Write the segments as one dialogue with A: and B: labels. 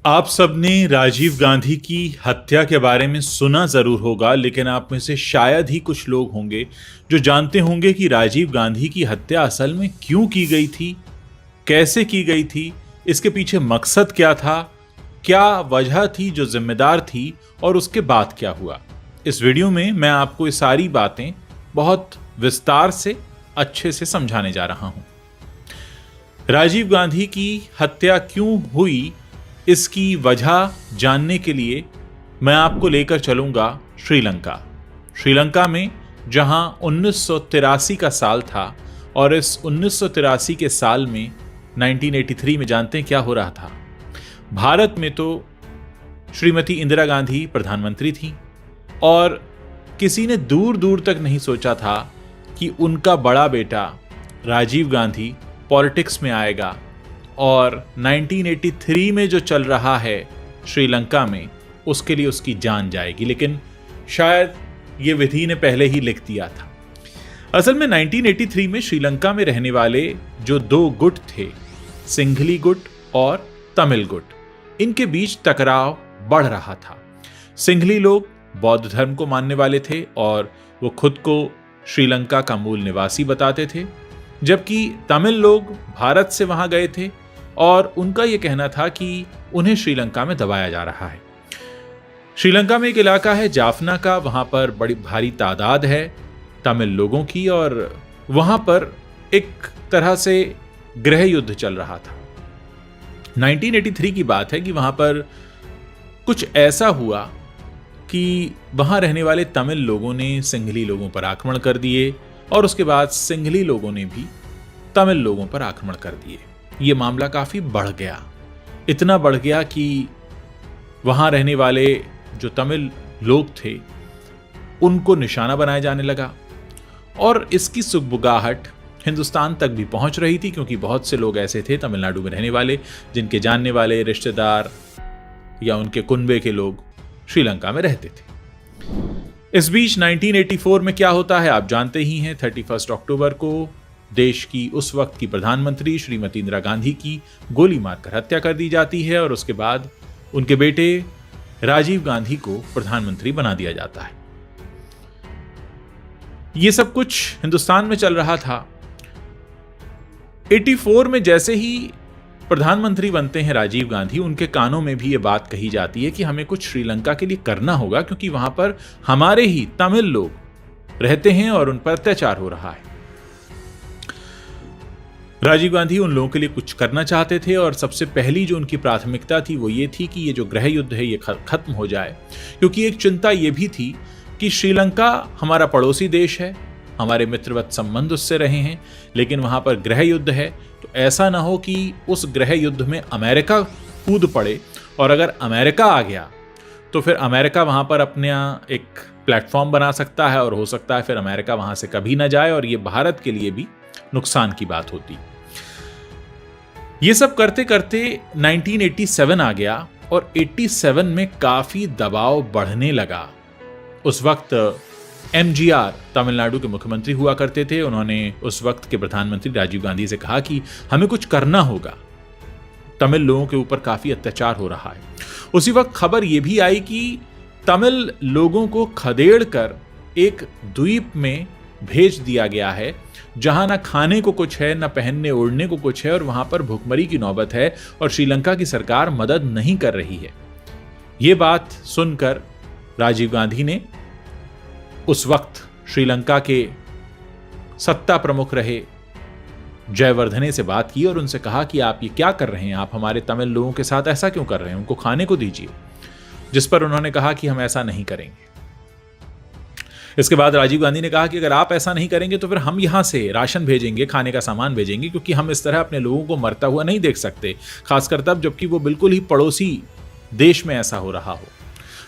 A: आप सबने राजीव गांधी की हत्या के बारे में सुना जरूर होगा, लेकिन आप में से शायद ही कुछ लोग होंगे जो जानते होंगे कि राजीव गांधी की हत्या असल में क्यों की गई थी, कैसे की गई थी, इसके पीछे मकसद क्या था, क्या वजह थी जो जिम्मेदार थी और उसके बाद क्या हुआ। इस वीडियो में मैं आपको ये सारी बातें बहुत विस्तार से अच्छे से समझाने जा रहा हूं। राजीव गांधी की हत्या क्यों हुई, इसकी वजह जानने के लिए मैं आपको लेकर चलूंगा श्रीलंका। श्रीलंका में जहां 1983 का साल था और इस 1983 के साल में 1983 में जानते हैं क्या हो रहा था। भारत में तो श्रीमती इंदिरा गांधी प्रधानमंत्री थी और किसी ने दूर दूर तक नहीं सोचा था कि उनका बड़ा बेटा राजीव गांधी पॉलिटिक्स में आएगा और 1983 में जो चल रहा है श्रीलंका में उसके लिए उसकी जान जाएगी। लेकिन शायद ये विधि ने पहले ही लिख दिया था। असल में 1983 में श्रीलंका में रहने वाले जो दो गुट थे, सिंघली गुट और तमिल गुट, इनके बीच टकराव बढ़ रहा था। सिंघली लोग बौद्ध धर्म को मानने वाले थे और वो खुद को श्रीलंका का मूल निवासी बताते थे, जबकि तमिल लोग भारत से वहां गए थे और उनका यह कहना था कि उन्हें श्रीलंका में दबाया जा रहा है। श्रीलंका में एक इलाका है जाफना का, वहां पर बड़ी भारी तादाद है तमिल लोगों की और वहां पर एक तरह से गृह युद्ध चल रहा था। 1983 की बात है कि वहां पर कुछ ऐसा हुआ कि वहां रहने वाले तमिल लोगों ने सिंघली लोगों पर आक्रमण कर दिए और उसके बाद सिंघली लोगों ने भी तमिल लोगों पर आक्रमण कर दिए। ये मामला काफी बढ़ गया, इतना बढ़ गया कि वहां रहने वाले जो तमिल लोग थे उनको निशाना बनाया जाने लगा और इसकी सुगबुगाहट हिंदुस्तान तक भी पहुंच रही थी, क्योंकि बहुत से लोग ऐसे थे तमिलनाडु में रहने वाले जिनके जानने वाले रिश्तेदार या उनके कुनबे के लोग श्रीलंका में रहते थे। इस बीच 1984 में क्या होता है आप जानते ही हैं। 31 अक्टूबर को देश की उस वक्त की प्रधानमंत्री श्रीमती इंदिरा गांधी की गोली मारकर हत्या कर दी जाती है और उसके बाद उनके बेटे राजीव गांधी को प्रधानमंत्री बना दिया जाता है। यह सब कुछ हिंदुस्तान में चल रहा था। 84 में जैसे ही प्रधानमंत्री बनते हैं राजीव गांधी, उनके कानों में भी यह बात कही जाती है कि हमें कुछ श्रीलंका के लिए करना होगा, क्योंकि वहां पर हमारे ही तमिल लोग रहते हैं और उन पर अत्याचार हो रहा है। राजीव गांधी उन लोगों के लिए कुछ करना चाहते थे और सबसे पहली जो उनकी प्राथमिकता थी वो ये थी कि ये जो गृह युद्ध है ये खत्म हो जाए, क्योंकि एक चिंता ये भी थी कि श्रीलंका हमारा पड़ोसी देश है, हमारे मित्रवत संबंध उससे रहे हैं, लेकिन वहां पर गृह युद्ध है तो ऐसा ना हो कि उस गृह युद्ध में अमेरिका कूद पड़े और अगर अमेरिका आ गया तो फिर अमेरिका वहां पर अपना एक प्लेटफॉर्म बना सकता है और हो सकता है फिर अमेरिका वहां से कभी ना जाए और ये भारत के लिए भी नुकसान की बात होती। ये सब करते करते 1987 आ गया और 87 में काफी दबाव बढ़ने लगा। उस वक्त एमजीआर तमिलनाडु के मुख्यमंत्री हुआ करते थे। उन्होंने उस वक्त के प्रधानमंत्री राजीव गांधी से कहा कि हमें कुछ करना होगा, तमिल लोगों के ऊपर काफी अत्याचार हो रहा है। उसी वक्त खबर यह भी आई कि तमिल लोगों को खदेड़ कर एक द्वीप में भेज दिया गया है जहां ना खाने को कुछ है, ना पहनने ओढ़ने को कुछ है और वहां पर भुखमरी की नौबत है और श्रीलंका की सरकार मदद नहीं कर रही है। यह बात सुनकर राजीव गांधी ने उस वक्त श्रीलंका के सत्ता प्रमुख रहे जयवर्धने से बात की और उनसे कहा कि आप ये क्या कर रहे हैं, आप हमारे तमिल लोगों के साथ ऐसा क्यों कर रहे हैं, उनको खाने को दीजिए। जिस पर उन्होंने कहा कि हम ऐसा नहीं करेंगे। इसके बाद राजीव गांधी ने कहा कि अगर आप ऐसा नहीं करेंगे तो फिर हम यहां से राशन भेजेंगे, खाने का सामान भेजेंगे, क्योंकि हम इस तरह अपने लोगों को मरता हुआ नहीं देख सकते, खासकर तब जबकि वो बिल्कुल ही पड़ोसी देश में ऐसा हो रहा हो।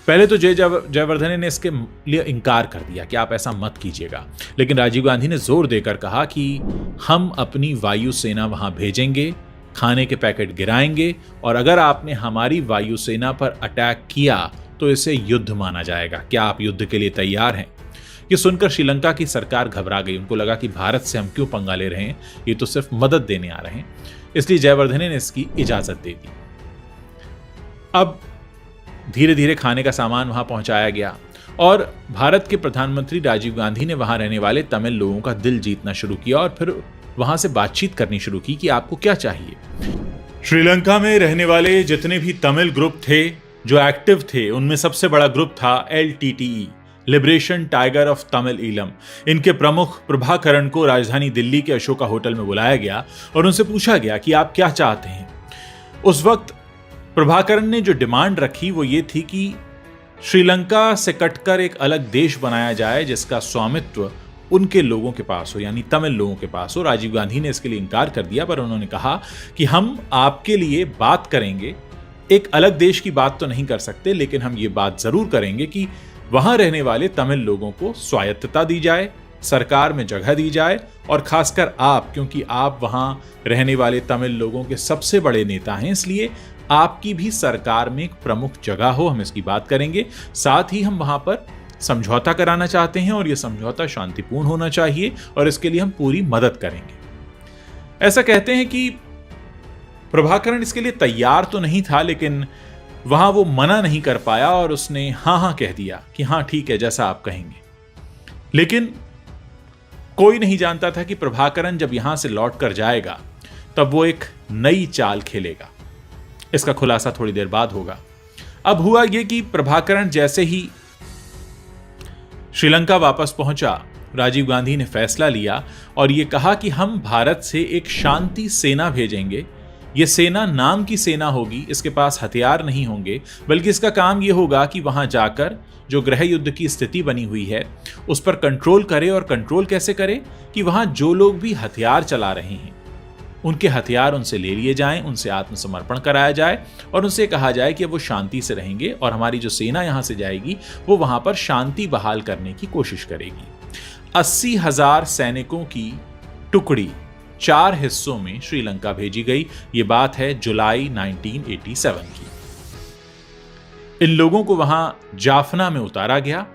A: पहले तो जयवर्धने ने इसके लिए इनकार कर दिया कि आप ऐसा मत कीजिएगा, लेकिन राजीव गांधी ने जोर देकर कहा कि हम अपनी वायुसेना वहां भेजेंगे, खाने के पैकेट गिराएंगे और अगर आपने हमारी वायुसेना पर अटैक किया तो इसे युद्ध माना जाएगा। क्या आप युद्ध के लिए तैयार हैं? ये सुनकर श्रीलंका की सरकार घबरा गई। उनको लगा कि भारत से हम क्यों पंगा ले रहे हैं, ये तो सिर्फ मदद देने आ रहे हैं। इसलिए जयवर्धने ने इसकी इजाजत दे दी। अब धीरे धीरे खाने का सामान वहां पहुंचाया गया और भारत के प्रधानमंत्री राजीव गांधी ने वहां रहने वाले तमिल लोगों का दिल जीतना शुरू किया और फिर वहां से बातचीत करनी शुरू की कि आपको क्या चाहिए। श्रीलंका में रहने वाले जितने भी तमिल ग्रुप थे जो एक्टिव थे, उनमें सबसे बड़ा ग्रुप था LTTE, liberation tiger of Tamil Eelam. इनके प्रमुख प्रभाकरण को राजधानी दिल्ली के अशोका होटल में बुलाया गया और उनसे पूछा गया कि आप क्या चाहते हैं। उस वक्त प्रभाकरण ने जो डिमांड रखी वो ये थी कि श्रीलंका से कटकर एक अलग देश बनाया जाए जिसका स्वामित्व उनके लोगों के पास हो, यानी तमिल लोगों के पास हो। राजीव गांधी ने इसके लिए इनकार कर दिया, पर उन्होंने कहा कि हम आपके लिए बात करेंगे, एक अलग देश की बात तो नहीं कर सकते, लेकिन हम ये बात जरूर करेंगे कि वहां रहने वाले तमिल लोगों को स्वायत्तता दी जाए, सरकार में जगह दी जाए, और खासकर आप, क्योंकि आप वहां रहने वाले तमिल लोगों के सबसे बड़े नेता हैं, इसलिए आपकी भी सरकार में एक प्रमुख जगह हो। हम इसकी बात करेंगे। साथ ही हम वहां पर समझौता कराना चाहते हैं और यह समझौता शांतिपूर्ण होना चाहिए और इसके लिए हम पूरी मदद करेंगे। ऐसा कहते हैं कि प्रभाकरण इसके लिए तैयार तो नहीं था, लेकिन वहां वो मना नहीं कर पाया और उसने हां कह दिया कि हां ठीक है, जैसा आप कहेंगे। लेकिन कोई नहीं जानता था कि प्रभाकरण जब यहां से लौट कर जाएगा तब वो एक नई चाल खेलेगा। इसका खुलासा थोड़ी देर बाद होगा। अब हुआ यह कि प्रभाकरण जैसे ही श्रीलंका वापस पहुंचा, राजीव गांधी ने फैसला लिया और यह कहा कि हम भारत से एक शांति सेना भेजेंगे। यह सेना नाम की सेना होगी, इसके पास हथियार नहीं होंगे, बल्कि इसका काम यह होगा कि वहां जाकर जो गृह युद्ध की स्थिति बनी हुई है उस पर कंट्रोल करे। और कंट्रोल कैसे करे कि वहां जो लोग भी हथियार चला रहे हैं उनके हथियार उनसे ले लिए जाएं, उनसे आत्मसमर्पण कराया जाए और उनसे कहा जाए कि वो शांति से रहेंगे और हमारी जो सेना यहां से जाएगी वो वहां पर शांति बहाल करने की कोशिश करेगी। 80,000 सैनिकों की टुकड़ी 4 हिस्सों में श्रीलंका भेजी गई। ये बात है जुलाई 1987 की। इन लोगों को वहां जाफना में उतारा गया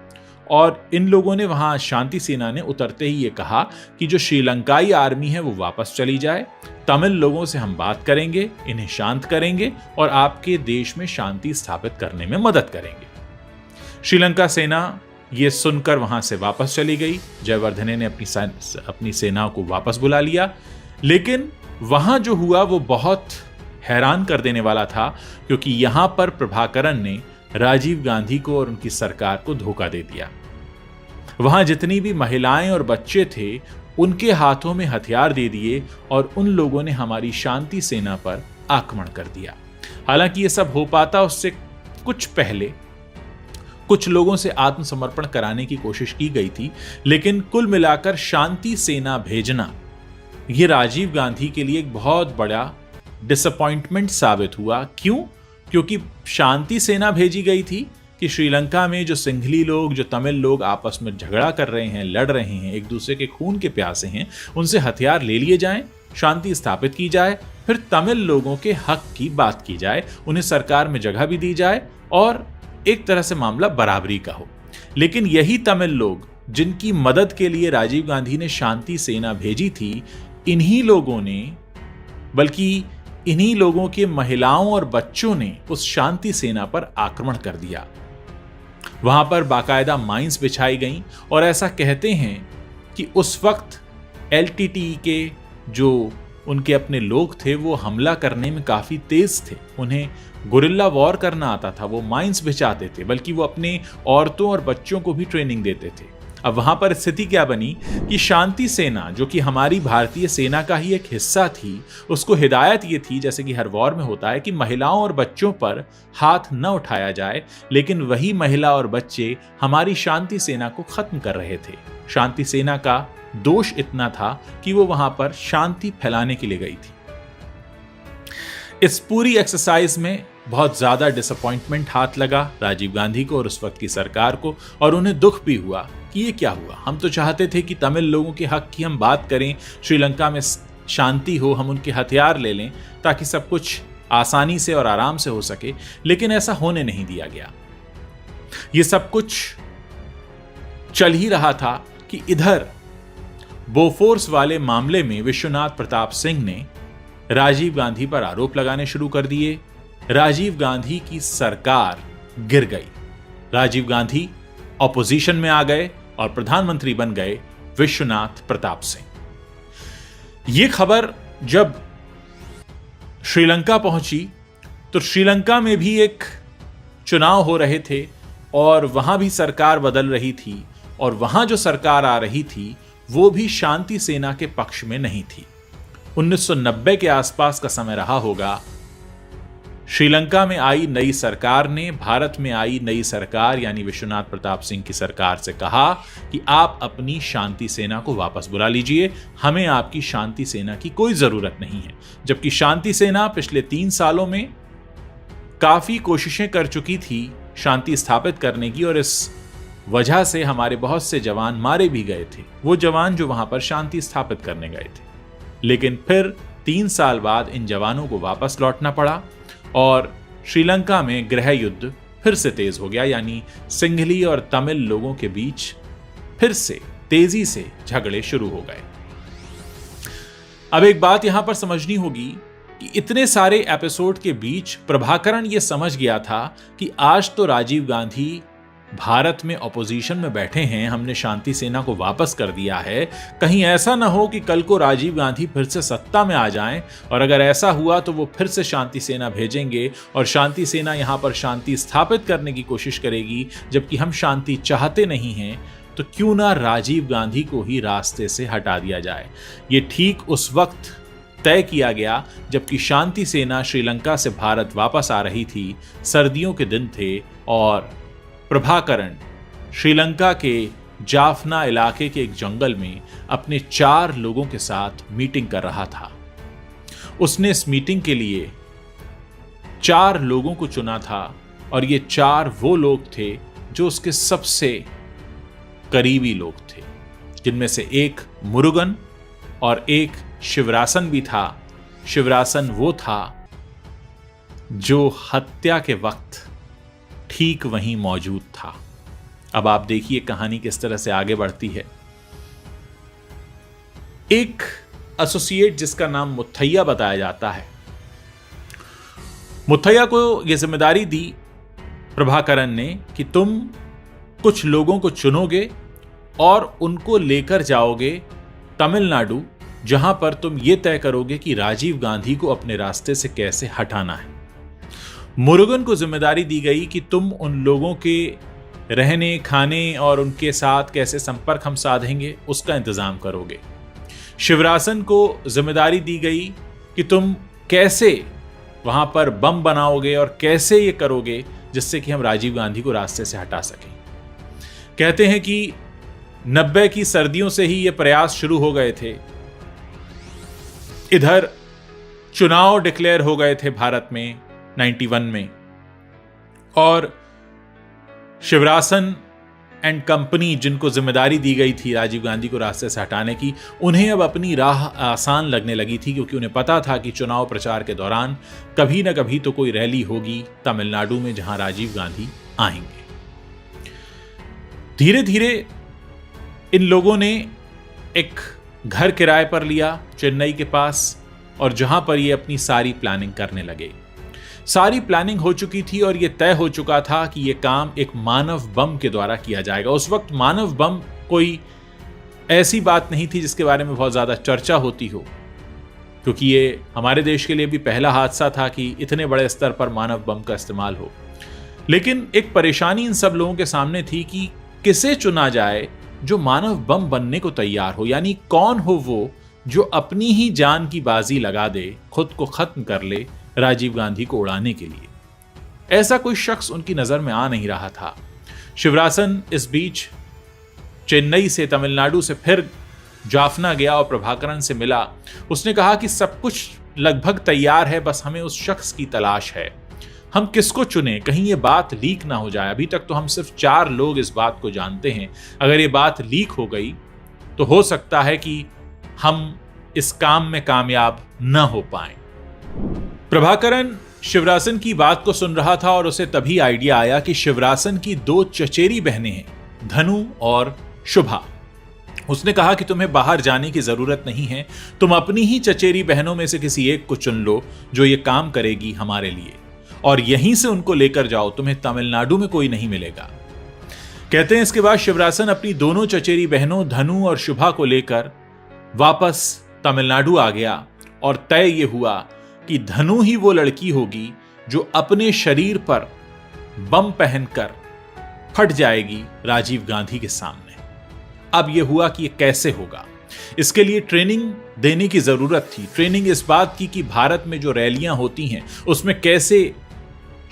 A: और इन लोगों ने वहां, शांति सेना ने उतरते ही ये कहा कि जो श्रीलंकाई आर्मी है वो वापस चली जाए, तमिल लोगों से हम बात करेंगे, इन्हें शांत करेंगे और आपके देश में शांति स्थापित करने में मदद करेंगे। श्रीलंका सेना ये सुनकर वहां से वापस चली गई। जयवर्धने ने अपनी सेना को वापस बुला लिया, लेकिन वहां जो हुआ वो बहुत हैरान कर देने वाला था, क्योंकि यहां पर प्रभाकरण ने राजीव गांधी को और उनकी सरकार को धोखा दे दिया। वहां जितनी भी महिलाएं और बच्चे थे उनके हाथों में हथियार दे दिए और उन लोगों ने हमारी शांति सेना पर आक्रमण कर दिया। हालांकि यह सब हो पाता उससे कुछ पहले कुछ लोगों से आत्मसमर्पण कराने की कोशिश की गई थी, लेकिन कुल मिलाकर शांति सेना भेजना यह राजीव गांधी के लिए एक बहुत बड़ा डिसअपॉइंटमेंट साबित हुआ। क्यों? क्योंकि शांति सेना भेजी गई थी कि श्रीलंका में जो सिंघली लोग, जो तमिल लोग आपस में झगड़ा कर रहे हैं, लड़ रहे हैं, एक दूसरे के खून के प्यासे हैं, उनसे हथियार ले लिए जाएं, शांति स्थापित की जाए, फिर तमिल लोगों के हक की बात की जाए, उन्हें सरकार में जगह भी दी जाए और एक तरह से मामला बराबरी का हो। लेकिन यही तमिल लोग जिनकी मदद के लिए राजीव गांधी ने शांति सेना भेजी थी, इन्हीं लोगों ने, बल्कि इन्हीं लोगों के महिलाओं और बच्चों ने उस शांति सेना पर आक्रमण कर दिया। वहां पर बाकायदा माइंस बिछाई गईं और ऐसा कहते हैं कि उस वक्त LTTE के जो उनके अपने लोग थे वो हमला करने में काफी तेज थे। उन्हें गुरिल्ला वॉर करना आता था, वो माइंस बिछाते थे, बल्कि वो अपने औरतों और बच्चों को भी ट्रेनिंग देते थे। अब वहां पर स्थिति क्या बनी कि शांति सेना, जो कि हमारी भारतीय सेना का ही एक हिस्सा थी, उसको हिदायत ये थी, जैसे कि हर वॉर में होता है, कि महिलाओं और बच्चों पर हाथ न उठाया जाए, लेकिन वही महिला और बच्चे हमारी शांति सेना को खत्म कर रहे थे। शांति सेना का दोष इतना था कि वो वहां पर शांति फैलाने के लिए गई थी। इस पूरी एक्सरसाइज में बहुत ज्यादा डिसअपॉइंटमेंट हाथ लगा राजीव गांधी को और उस वक्त की सरकार को, और उन्हें दुख भी हुआ कि ये क्या हुआ। हम तो चाहते थे कि तमिल लोगों के हक की हम बात करें, श्रीलंका में शांति हो, हम उनके हथियार ले लें ताकि सब कुछ आसानी से और आराम से हो सके, लेकिन ऐसा होने नहीं दिया गया। ये सब कुछ चल ही रहा था कि इधर बोफोर्स वाले मामले में विश्वनाथ प्रताप सिंह ने राजीव गांधी पर आरोप लगाने शुरू कर दिए राजीव गांधी की सरकार गिर गई। राजीव गांधी ऑपोजिशन में आ गए और प्रधानमंत्री बन गए विश्वनाथ प्रताप सिंह। यह खबर जब श्रीलंका पहुंची तो श्रीलंका में भी एक चुनाव हो रहे थे और वहां भी सरकार बदल रही थी, और वहां जो सरकार आ रही थी वो भी शांति सेना के पक्ष में नहीं थी। 1990 के आसपास का समय रहा होगा। श्रीलंका में आई नई सरकार ने भारत में आई नई सरकार यानी विश्वनाथ प्रताप सिंह की सरकार से कहा कि आप अपनी शांति सेना को वापस बुला लीजिए, हमें आपकी शांति सेना की कोई जरूरत नहीं है। जबकि शांति सेना पिछले 3 सालों में काफी कोशिशें कर चुकी थी शांति स्थापित करने की, और इस वजह से हमारे बहुत से जवान मारे भी गए थे, वो जवान जो वहां पर शांति स्थापित करने गए थे। लेकिन फिर 3 साल बाद इन जवानों को वापस लौटना पड़ा और श्रीलंका में गृह युद्ध फिर से तेज हो गया, यानी सिंघली और तमिल लोगों के बीच फिर से तेजी से झगड़े शुरू हो गए। अब एक बात यहां पर समझनी होगी कि इतने सारे एपिसोड के बीच प्रभाकरण यह समझ गया था कि आज तो राजीव गांधी भारत में ऑपोजिशन में बैठे हैं, हमने शांति सेना को वापस कर दिया है, कहीं ऐसा ना हो कि कल को राजीव गांधी फिर से सत्ता में आ जाएं, और अगर ऐसा हुआ तो वो फिर से शांति सेना भेजेंगे और शांति सेना यहां पर शांति स्थापित करने की कोशिश करेगी, जबकि हम शांति चाहते नहीं हैं, तो क्यों ना राजीव गांधी को ही रास्ते से हटा दिया जाए। ये ठीक उस वक्त तय किया गया जबकि शांति सेना श्रीलंका से भारत वापस आ रही थी, सर्दियों के दिन थे, और प्रभाकरण श्रीलंका के जाफना इलाके के एक जंगल में अपने 4 लोगों के साथ मीटिंग कर रहा था। उसने इस मीटिंग के लिए 4 लोगों को चुना था, और ये 4 वो लोग थे जो उसके सबसे करीबी लोग थे, जिनमें से एक मुरुगन और एक शिवरासन भी था। शिवरासन वो था जो हत्या के वक्त ठीक वहीं मौजूद था। अब आप देखिए कहानी किस तरह से आगे बढ़ती है। एक एसोसिएट जिसका नाम मुथैया बताया जाता है, मुथैया को यह जिम्मेदारी दी प्रभाकरण ने कि तुम कुछ लोगों को चुनोगे और उनको लेकर जाओगे तमिलनाडु, जहां पर तुम ये तय करोगे कि राजीव गांधी को अपने रास्ते से कैसे हटाना है। मुरुगन को जिम्मेदारी दी गई कि तुम उन लोगों के रहने खाने और उनके साथ कैसे संपर्क हम साधेंगे उसका इंतजाम करोगे। शिवरासन को जिम्मेदारी दी गई कि तुम कैसे वहां पर बम बनाओगे और कैसे ये करोगे जिससे कि हम राजीव गांधी को रास्ते से हटा सकें। कहते हैं कि 90 की सर्दियों से ही ये प्रयास शुरू हो गए थे। इधर चुनाव डिक्लेयर हो गए थे भारत में 91 में, और शिवरासन एंड कंपनी जिनको जिम्मेदारी दी गई थी राजीव गांधी को रास्ते से हटाने की, उन्हें अब अपनी राह आसान लगने लगी थी, क्योंकि उन्हें पता था कि चुनाव प्रचार के दौरान कभी न कभी तो कोई रैली होगी तमिलनाडु में जहां राजीव गांधी आएंगे। धीरे धीरे इन लोगों ने एक घर किराए पर लिया चेन्नई के पास, और जहां पर ये अपनी सारी प्लानिंग करने लगे। सारी प्लानिंग हो चुकी थी और यह तय हो चुका था कि यह काम एक मानव बम के द्वारा किया जाएगा। उस वक्त मानव बम कोई ऐसी बात नहीं थी जिसके बारे में बहुत ज्यादा चर्चा होती हो, क्योंकि ये हमारे देश के लिए भी पहला हादसा था कि इतने बड़े स्तर पर मानव बम का इस्तेमाल हो। लेकिन एक परेशानी इन सब लोगों के सामने थी कि किसे चुना जाए जो मानव बम बनने को तैयार हो, यानी कौन हो वो जो अपनी ही जान की बाजी लगा दे, खुद को खत्म कर ले राजीव गांधी को उड़ाने के लिए। ऐसा कोई शख्स उनकी नजर में आ नहीं रहा था। शिवरासन इस बीच चेन्नई से तमिलनाडु से फिर जाफना गया और प्रभाकरण से मिला। उसने कहा कि सब कुछ लगभग तैयार है, बस हमें उस शख्स की तलाश है। हम किसको चुने, कहीं ये बात लीक ना हो जाए। अभी तक तो हम सिर्फ 4 लोग इस बात को जानते हैं। अगर ये बात लीक हो गई तो हो सकता है कि हम इस काम में कामयाब न हो पाएं। प्रभाकरण शिवरासन की बात को सुन रहा था और उसे तभी आइडिया आया कि शिवरासन की 2 चचेरी बहनें हैं, धनु और शुभा। उसने कहा कि तुम्हें बाहर जाने की जरूरत नहीं है, तुम अपनी ही चचेरी बहनों में से किसी एक को चुन लो जो ये काम करेगी हमारे लिए। और यहीं से उनको लेकर जाओ, तुम्हें तमिलनाडु में कोई नहीं मिलेगा। कहते हैं इसके बाद शिवरासन अपनी दोनों चचेरी बहनों धनु और शुभा को लेकर वापस तमिलनाडु आ गया और तय यह हुआ कि धनु ही वो लड़की होगी जो अपने शरीर पर बम पहनकर फट जाएगी राजीव गांधी के सामने। अब यह हुआ कि यह कैसे होगा, इसके लिए ट्रेनिंग देने की जरूरत थी। ट्रेनिंग इस बात की कि भारत में जो रैलियां होती हैं उसमें कैसे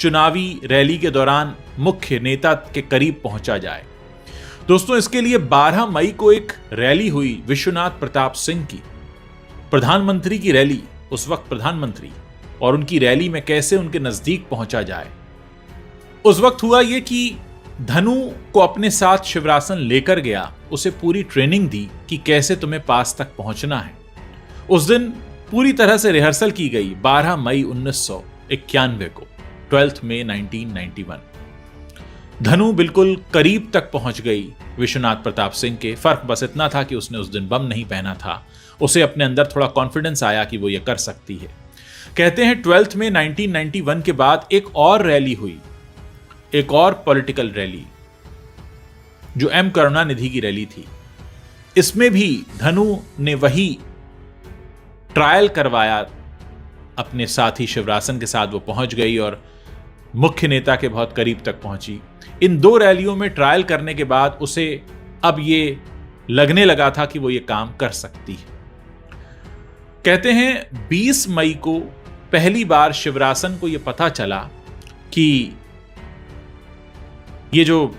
A: चुनावी रैली के दौरान मुख्य नेता के करीब पहुंचा जाए। दोस्तों, इसके लिए 12 मई को एक रैली हुई विश्वनाथ प्रताप सिंह की, प्रधानमंत्री की रैली, उस वक्त प्रधानमंत्री, और उनकी रैली में कैसे उनके नजदीक पहुंचा जाए। उस वक्त हुआ यह कि धनु को अपने साथ शिवरासन लेकर गया, उसे पूरी ट्रेनिंग दी कि कैसे तुम्हें पास तक पहुंचना है। उस दिन पूरी तरह से रिहर्सल की गई 12 मई 1991 को, 12 मई 1991। धनु बिल्कुल करीब तक पहुंच गई विश्वनाथ प्रताप सिंह के। फर्क बस इतना था कि उसने उस दिन बम नहीं पहना था, उसे अपने अंदर थोड़ा कॉन्फिडेंस आया कि वो ये कर सकती है। कहते हैं 12 मई 1991 के बाद एक और रैली हुई, एक और पॉलिटिकल रैली जो एम करुणानिधि की रैली थी। इसमें भी धनु ने वही ट्रायल करवाया अपने साथी शिवरासन के साथ। वो पहुंच गई और मुख्य नेता के बहुत करीब तक पहुंची। इन दो रैलियों में ट्रायल करने के बाद उसे अब ये लगने लगा था कि वो ये काम कर सकती है। कहते हैं 20 मई को पहली बार शिवरासन को ये पता चला कि ये जो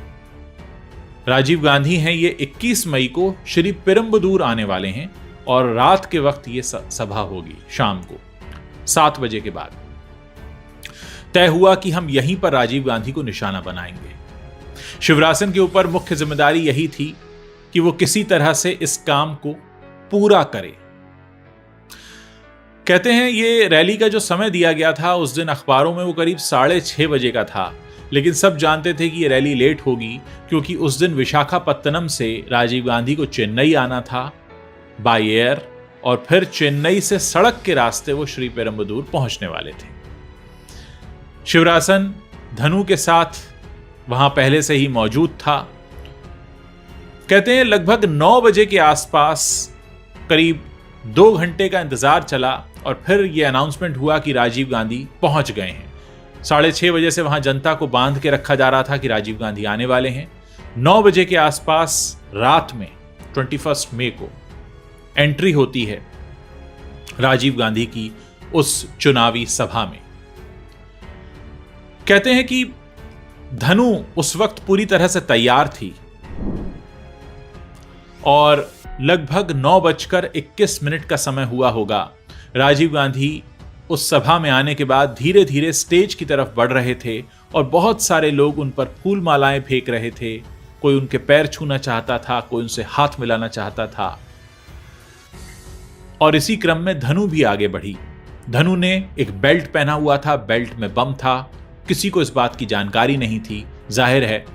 A: राजीव गांधी हैं ये 21 मई को श्री पेरुम्बदूर आने वाले हैं और रात के वक्त ये सभा होगी, शाम को 7 बजे के बाद। तय हुआ कि हम यहीं पर राजीव गांधी को निशाना बनाएंगे। शिवरासन के ऊपर मुख्य जिम्मेदारी यही थी कि वो किसी तरह से इस काम को पूरा करे। कहते हैं ये रैली का जो समय दिया गया था उस दिन अखबारों में वो करीब 6:30 बजे का था, लेकिन सब जानते थे कि ये रैली लेट होगी क्योंकि उस दिन विशाखापत्तनम से राजीव गांधी को चेन्नई आना था बाय एयर, और फिर चेन्नई से सड़क के रास्ते वो श्री पेरुम्बदूर पहुंचने वाले थे। शिवरासन धनु के साथ वहां पहले से ही मौजूद था। कहते हैं लगभग 9 बजे के आसपास करीब 2 घंटे का इंतजार चला और फिर यह अनाउंसमेंट हुआ कि राजीव गांधी पहुंच गए हैं। 6:30 बजे से वहां जनता को बांध के रखा जा रहा था कि राजीव गांधी आने वाले हैं। 9 बजे के आसपास रात में 21 मई को एंट्री होती है राजीव गांधी की उस चुनावी सभा में। कहते हैं कि धनु उस वक्त पूरी तरह से तैयार थी और लगभग 9:21 का समय हुआ होगा। राजीव गांधी उस सभा में आने के बाद धीरे धीरे स्टेज की तरफ बढ़ रहे थे और बहुत सारे लोग उन पर फूल मालाएं फेंक रहे थे। कोई उनके पैर छूना चाहता था, कोई उनसे हाथ मिलाना चाहता था, और इसी क्रम में धनु भी आगे बढ़ी। धनु ने एक बेल्ट पहना हुआ था, बेल्ट में बम था। किसी को इस बात की जानकारी नहीं थी। जाहिर है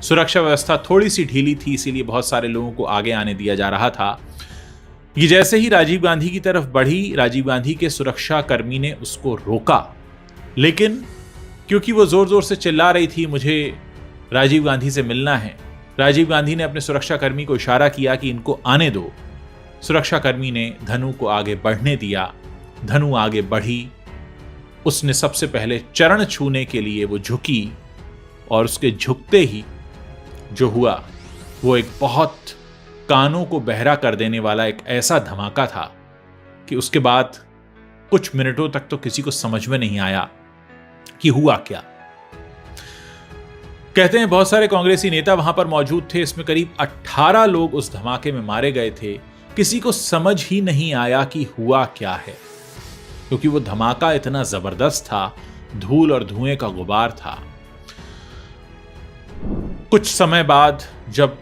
A: सुरक्षा व्यवस्था थोड़ी सी ढीली थी, इसीलिए बहुत सारे लोगों को आगे आने दिया जा रहा था। ये जैसे ही राजीव गांधी की तरफ बढ़ी, राजीव गांधी के सुरक्षा कर्मी ने उसको रोका, लेकिन क्योंकि वो जोर जोर से चिल्ला रही थी मुझे राजीव गांधी से मिलना है, राजीव गांधी ने अपने सुरक्षा कर्मी को इशारा किया कि इनको आने दो। सुरक्षा कर्मी ने धनु को आगे बढ़ने दिया। धनु आगे बढ़ी, उसने सबसे पहले चरण छूने के लिए वो झुकी और उसके झुकते ही जो हुआ वो एक बहुत कानों को बहरा कर देने वाला एक ऐसा धमाका था कि उसके बाद कुछ मिनटों तक तो किसी को समझ में नहीं आया कि हुआ क्या। कहते हैं बहुत सारे कांग्रेसी नेता वहां पर मौजूद थे, इसमें करीब 18 लोग उस धमाके में मारे गए थे। किसी को समझ ही नहीं आया कि हुआ क्या है, क्योंकि वो धमाका इतना जबरदस्त था, धूल और धुएं का गुबार था। कुछ समय बाद जब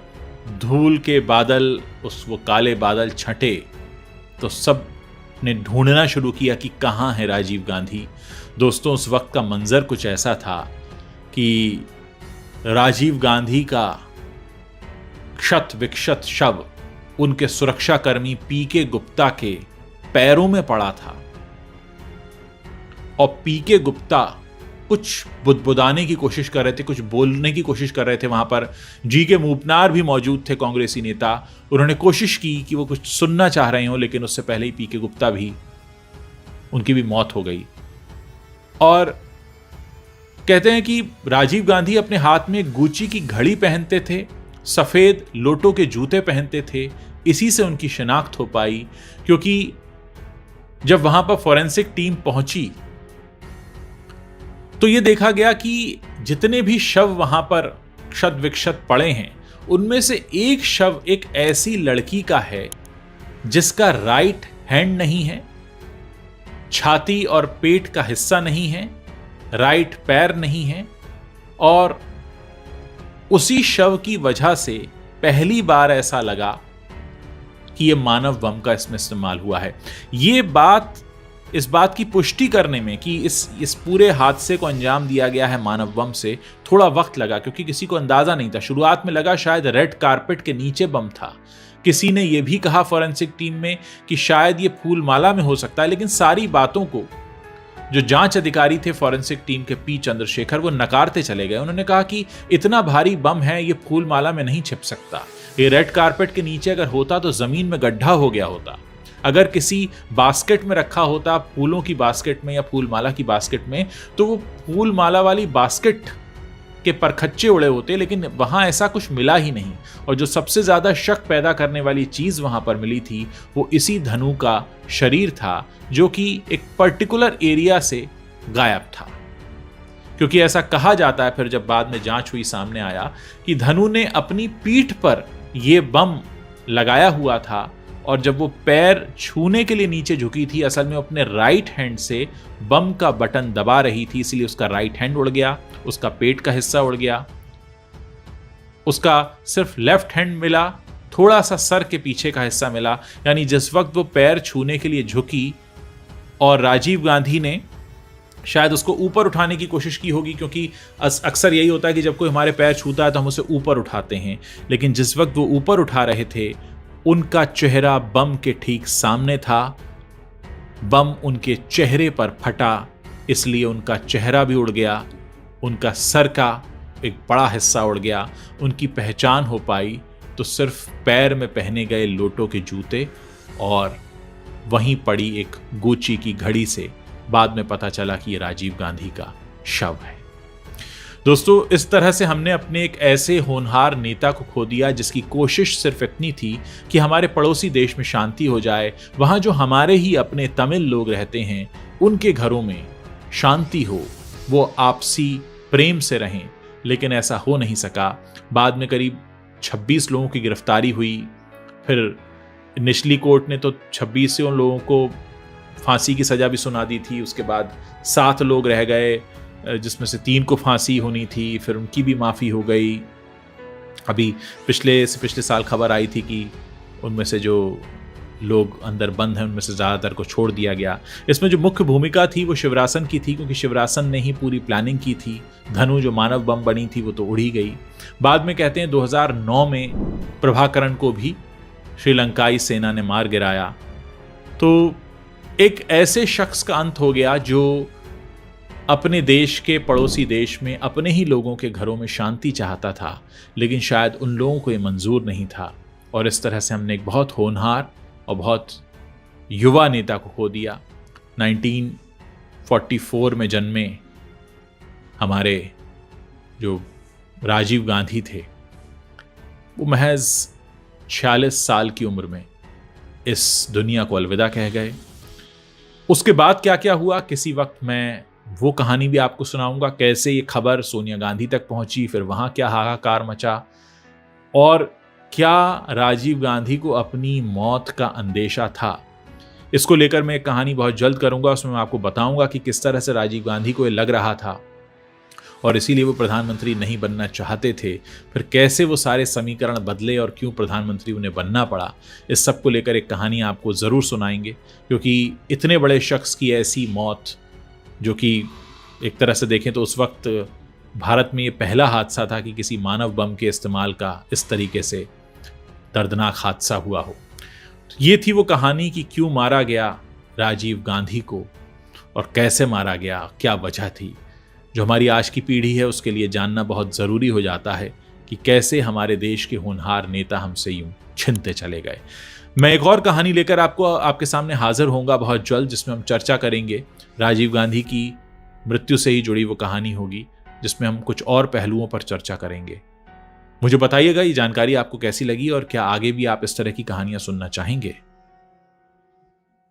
A: धूल के बादल वो काले बादल छंटे तो सब ने ढूंढना शुरू किया कि कहां है राजीव गांधी। दोस्तों, उस वक्त का मंजर कुछ ऐसा था कि राजीव गांधी का क्षत विक्षत शव उनके सुरक्षाकर्मी पीके गुप्ता के पैरों में पड़ा था और पीके गुप्ता कुछ बुदबुदाने की कोशिश कर रहे थे, कुछ बोलने की कोशिश कर रहे थे। वहां पर जी के मूपनार भी मौजूद थे, कांग्रेसी नेता। उन्होंने कोशिश की कि वो कुछ सुनना चाह रहे हों, लेकिन उससे पहले ही पीके गुप्ता भी, उनकी भी मौत हो गई। और कहते हैं कि राजीव गांधी अपने हाथ में गुची की घड़ी पहनते थे, सफेद लोटो के जूते पहनते थे। इसी से उनकी शिनाख्त हो पाई, क्योंकि जब वहां पर फॉरेंसिक टीम पहुंची तो यह देखा गया कि जितने भी शव वहां पर क्षत विक्षत पड़े हैं, उनमें से एक शव एक ऐसी लड़की का है जिसका राइट हैंड नहीं है, छाती और पेट का हिस्सा नहीं है, राइट पैर नहीं है। और उसी शव की वजह से पहली बार ऐसा लगा कि यह मानव बम का इसमें इस्तेमाल हुआ है। इस बात की पुष्टि करने में कि इस पूरे हादसे को अंजाम दिया गया है मानव बम से, थोड़ा वक्त लगा, क्योंकि किसी को अंदाजा नहीं था। शुरुआत में लगा शायद रेड कारपेट के नीचे बम था। किसी ने यह भी कहा फॉरेंसिक टीम में कि शायद यह फूलमाला में हो सकता है, लेकिन सारी बातों को जो जांच अधिकारी थे फॉरेंसिक टीम के पी चंद्रशेखर, वो नकारते चले गए। उन्होंने कहा कि इतना भारी बम है, यह फूलमाला में नहीं छिप सकता। ये रेड कारपेट के नीचे अगर होता तो जमीन में गड्ढा हो गया होता। अगर किसी बास्केट में रखा होता, फूलों की बास्केट में या फूलमाला की बास्केट में, तो वो फूलमाला वाली बास्केट के परखच्चे उड़े होते, लेकिन वहां ऐसा कुछ मिला ही नहीं। और जो सबसे ज्यादा शक पैदा करने वाली चीज वहां पर मिली थी, वो इसी धनु का शरीर था, जो कि एक पर्टिकुलर एरिया से गायब था। क्योंकि ऐसा कहा जाता है, फिर जब बाद में जांच हुई, सामने आया कि धनु ने अपनी पीठ पर यह बम लगाया हुआ था, और जब वो पैर छूने के लिए नीचे झुकी थी, असल में अपने राइट हैंड से बम का बटन दबा रही थी, इसलिए उसका राइट हैंड उड़ गया, उसका पेट का हिस्सा उड़ गया, उसका सिर्फ लेफ्ट हैंड मिला, थोड़ा सा सर के पीछे का हिस्सा मिला। यानी जिस वक्त वो पैर छूने के लिए झुकी और राजीव गांधी ने शायद उसको ऊपर उठाने की कोशिश की होगी, क्योंकि अक्सर यही होता है कि जब कोई हमारे पैर छूता है तो हम उसे ऊपर उठाते हैं, लेकिन जिस वक्त वो ऊपर उठा रहे थे, उनका चेहरा बम के ठीक सामने था। बम उनके चेहरे पर फटा, इसलिए उनका चेहरा भी उड़ गया, उनका सर का एक बड़ा हिस्सा उड़ गया। उनकी पहचान हो पाई तो सिर्फ पैर में पहने गए लोटो के जूते और वहीं पड़ी एक गुची की घड़ी से बाद में पता चला कि ये राजीव गांधी का शव है। दोस्तों, इस तरह से हमने अपने एक ऐसे होनहार नेता को खो दिया जिसकी कोशिश सिर्फ इतनी थी कि हमारे पड़ोसी देश में शांति हो जाए, वहां जो हमारे ही अपने तमिल लोग रहते हैं उनके घरों में शांति हो, वो आपसी प्रेम से रहें, लेकिन ऐसा हो नहीं सका। बाद में करीब 26 लोगों की गिरफ्तारी हुई, फिर निचली कोर्ट ने तो 26 लोगों को फांसी की सजा भी सुना दी थी। उसके बाद 7 लोग रह गए, जिसमें से 3 को फांसी होनी थी, फिर उनकी भी माफ़ी हो गई। अभी पिछले साल खबर आई थी कि उनमें से जो लोग अंदर बंद हैं उनमें से ज़्यादातर को छोड़ दिया गया। इसमें जो मुख्य भूमिका थी वो शिवरासन की थी, क्योंकि शिवरासन ने ही पूरी प्लानिंग की थी। धनु जो मानव बम बनी थी वो तो उड़ी गई। बाद में कहते हैं 2009 में प्रभाकरण को भी श्रीलंकाई सेना ने मार गिराया। तो एक ऐसे शख्स का अंत हो गया जो अपने देश के पड़ोसी देश में अपने ही लोगों के घरों में शांति चाहता था, लेकिन शायद उन लोगों को ये मंजूर नहीं था। और इस तरह से हमने एक बहुत होनहार और बहुत युवा नेता को खो दिया। 1944 में जन्मे हमारे जो राजीव गांधी थे, वो महज 46 साल की उम्र में इस दुनिया को अलविदा कह गए। उसके बाद क्या क्या हुआ, किसी वक्त मैं वो कहानी भी आपको सुनाऊंगा, कैसे ये खबर सोनिया गांधी तक पहुंची, फिर वहां क्या हाहाकार मचा, और क्या राजीव गांधी को अपनी मौत का अंदेशा था। इसको लेकर मैं एक कहानी बहुत जल्द करूंगा, उसमें मैं आपको बताऊंगा कि किस तरह से राजीव गांधी को ये लग रहा था और इसीलिए वो प्रधानमंत्री नहीं बनना चाहते थे, फिर कैसे वो सारे समीकरण बदले और क्यों प्रधानमंत्री उन्हें बनना पड़ा। इस सब को लेकर एक कहानी आपको ज़रूर सुनाएंगे, क्योंकि इतने बड़े शख्स की ऐसी मौत, जो कि एक तरह से देखें तो उस वक्त भारत में ये पहला हादसा था कि किसी मानव बम के इस्तेमाल का इस तरीके से दर्दनाक हादसा हुआ हो। ये थी वो कहानी कि क्यों मारा गया राजीव गांधी को और कैसे मारा गया, क्या वजह थी। जो हमारी आज की पीढ़ी है उसके लिए जानना बहुत ज़रूरी हो जाता है कि कैसे हमारे देश के होनहार नेता हमसे यूं छिनते चले गए। मैं एक और कहानी लेकर आपके सामने हाजिर होऊंगा बहुत जल्द, जिसमें हम चर्चा करेंगे राजीव गांधी की मृत्यु से ही जुड़ी वो कहानी होगी, जिसमें हम कुछ और पहलुओं पर चर्चा करेंगे। मुझे बताइएगा ये जानकारी आपको कैसी लगी और क्या आगे भी आप इस तरह की कहानियां सुनना चाहेंगे।